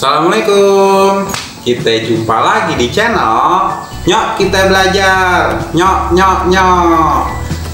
Assalamualaikum. Kita jumpa lagi di channel Nyok Kita Belajar. Nyok nyok nyok.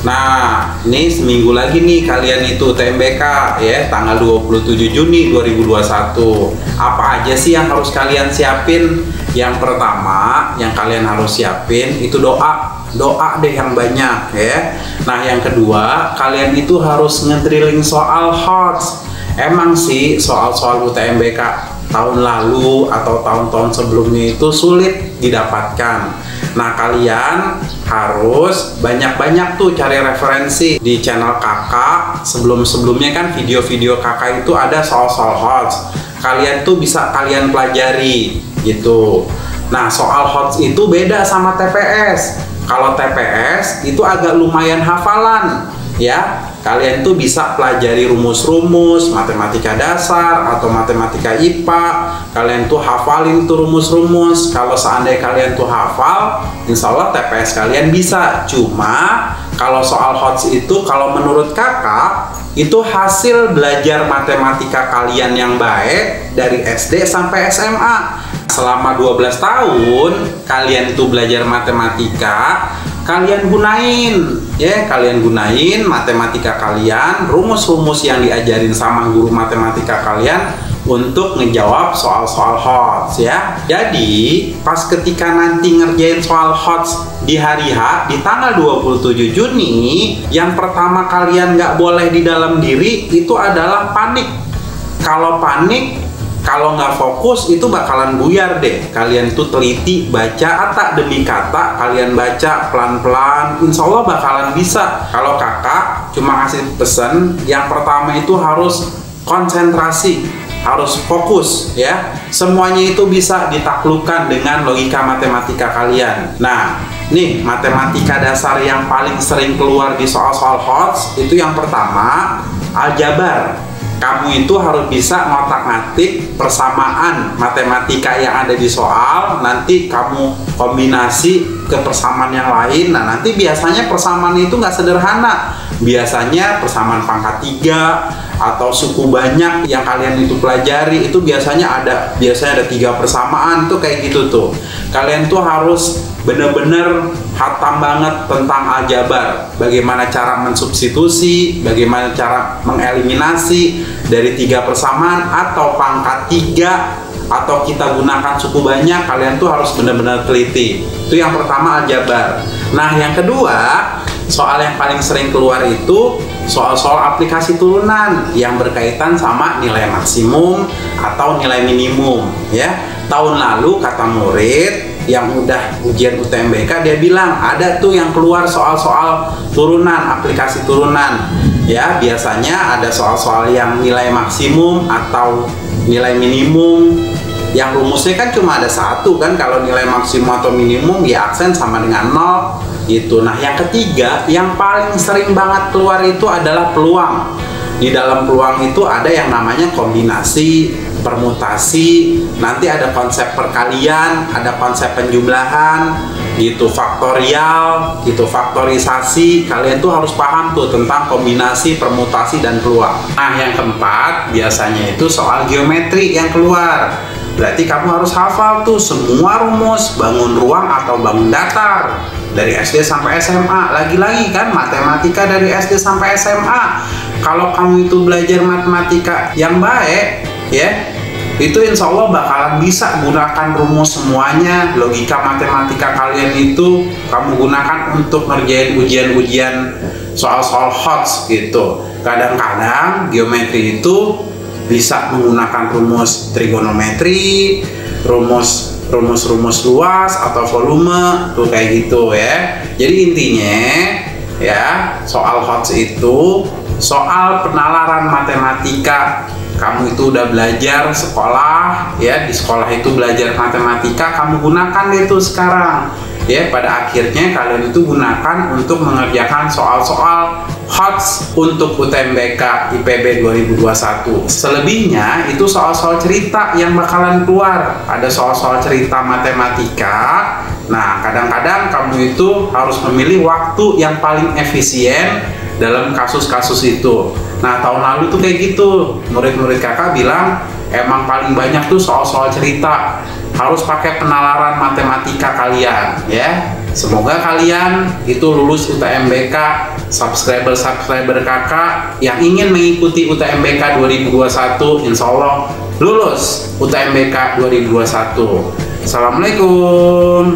Nah, ini seminggu lagi nih kalian itu UTMBK ya, tanggal 27 Juni 2021. Apa aja sih yang harus kalian siapin? Yang pertama, yang kalian harus siapin itu doa. Doa deh yang banyak ya. Nah, yang kedua, kalian itu harus ngedrilling soal HOTS. Emang sih soal-soal UTMBK tahun lalu atau tahun-tahun sebelumnya itu sulit didapatkan. Nah, kalian harus banyak-banyak tuh cari referensi di channel kakak. Sebelum-sebelumnya kan video-video kakak itu ada soal-soal HOTS. Kalian tuh bisa kalian pelajari gitu. Nah, soal HOTS itu beda sama TPS. Kalau TPS itu agak lumayan hafalan ya. Kalian tuh bisa pelajari rumus-rumus matematika dasar atau matematika IPA. Kalian tuh hafalin tuh rumus-rumus. Kalau seandainya kalian tuh hafal, insya Allah TPS kalian bisa. Cuma kalau soal HOTS itu, kalau menurut kakak, itu hasil belajar matematika kalian yang baik dari SD sampai SMA. Selama 12 tahun kalian tuh belajar matematika, kalian gunain matematika kalian, rumus-rumus yang diajarin sama guru matematika kalian untuk ngejawab soal-soal HOTS ya. Jadi pas ketika nanti ngerjain soal HOTS di hari H, di tanggal 27 Juni, yang pertama kalian nggak boleh di dalam diri itu adalah panik. Kalau panik, kalau nggak fokus itu bakalan buyar deh. Kalian tuh teliti baca kata demi kata, kalian baca pelan-pelan, insya Allah bakalan bisa. Kalau kakak cuma kasih pesan, yang pertama itu harus konsentrasi, harus fokus ya. Semuanya itu bisa ditaklukkan dengan logika matematika kalian. Nah, nih matematika dasar yang paling sering keluar di soal-soal HOTS itu yang pertama, aljabar. Kamu itu harus bisa ngotak-ngatik persamaan matematika yang ada di soal, nanti kamu kombinasi ke persamaan yang lain. Nah, nanti biasanya persamaan itu nggak sederhana. Biasanya persamaan pangkat 3 atau suku banyak yang kalian itu pelajari itu biasanya ada 3 persamaan tuh kayak gitu tuh. Kalian tuh harus bener-bener hatam banget tentang aljabar, bagaimana cara mensubstitusi, bagaimana cara mengeliminasi dari 3 persamaan atau pangkat 3 atau kita gunakan suku banyak. Kalian tuh harus benar-benar teliti. Itu yang pertama, aljabar. Nah, yang kedua, soal yang paling sering keluar itu soal-soal aplikasi turunan yang berkaitan sama nilai maksimum atau nilai minimum ya. Tahun lalu kata murid yang udah ujian UTMBK, dia bilang ada tuh yang keluar soal-soal turunan, aplikasi turunan ya. Biasanya ada soal-soal yang nilai maksimum atau nilai minimum yang rumusnya kan cuma ada satu kan. Kalau nilai maksimum atau minimum ya aksen sama dengan 0 gitu. Nah, yang ketiga yang paling sering banget keluar itu adalah peluang. Di dalam peluang itu ada yang namanya kombinasi, permutasi, nanti ada konsep perkalian, ada konsep penjumlahan gitu, faktorial gitu, faktorisasi. Kalian tuh harus paham tuh tentang kombinasi, permutasi, dan peluang. Nah, yang keempat biasanya itu soal geometri yang keluar. Berarti kamu harus hafal tuh semua rumus bangun ruang atau bangun datar dari SD sampai SMA. Lagi-lagi kan matematika dari SD sampai SMA. Kalau kamu itu belajar matematika yang baik ya, itu insya Allah bakalan bisa gunakan rumus semuanya. Logika matematika kalian itu kamu gunakan untuk ngerjain ujian-ujian soal-soal HOTS gitu. Kadang-kadang geometri itu bisa menggunakan rumus trigonometri, rumus luas atau volume tuh kayak gitu ya. Jadi intinya ya, soal HOTS itu soal penalaran matematika. Kamu itu udah belajar sekolah ya, di sekolah itu belajar matematika, kamu gunakan itu sekarang ya. Pada akhirnya kalian itu gunakan untuk mengerjakan soal-soal HOTS untuk UTMBK IPB 2021. Selebihnya itu soal-soal cerita yang bakalan keluar. Ada soal-soal cerita matematika. Nah, kadang-kadang kamu itu harus memilih waktu yang paling efisien dalam kasus-kasus itu. Nah, tahun lalu tuh kayak gitu, murid-murid kakak bilang emang paling banyak tuh soal-soal cerita, harus pakai penalaran matematika kalian ya. Semoga kalian itu lulus UTMBK. Subscriber kakak yang ingin mengikuti UTMBK 2021 insya Allah lulus UTMBK 2021. Assalamualaikum.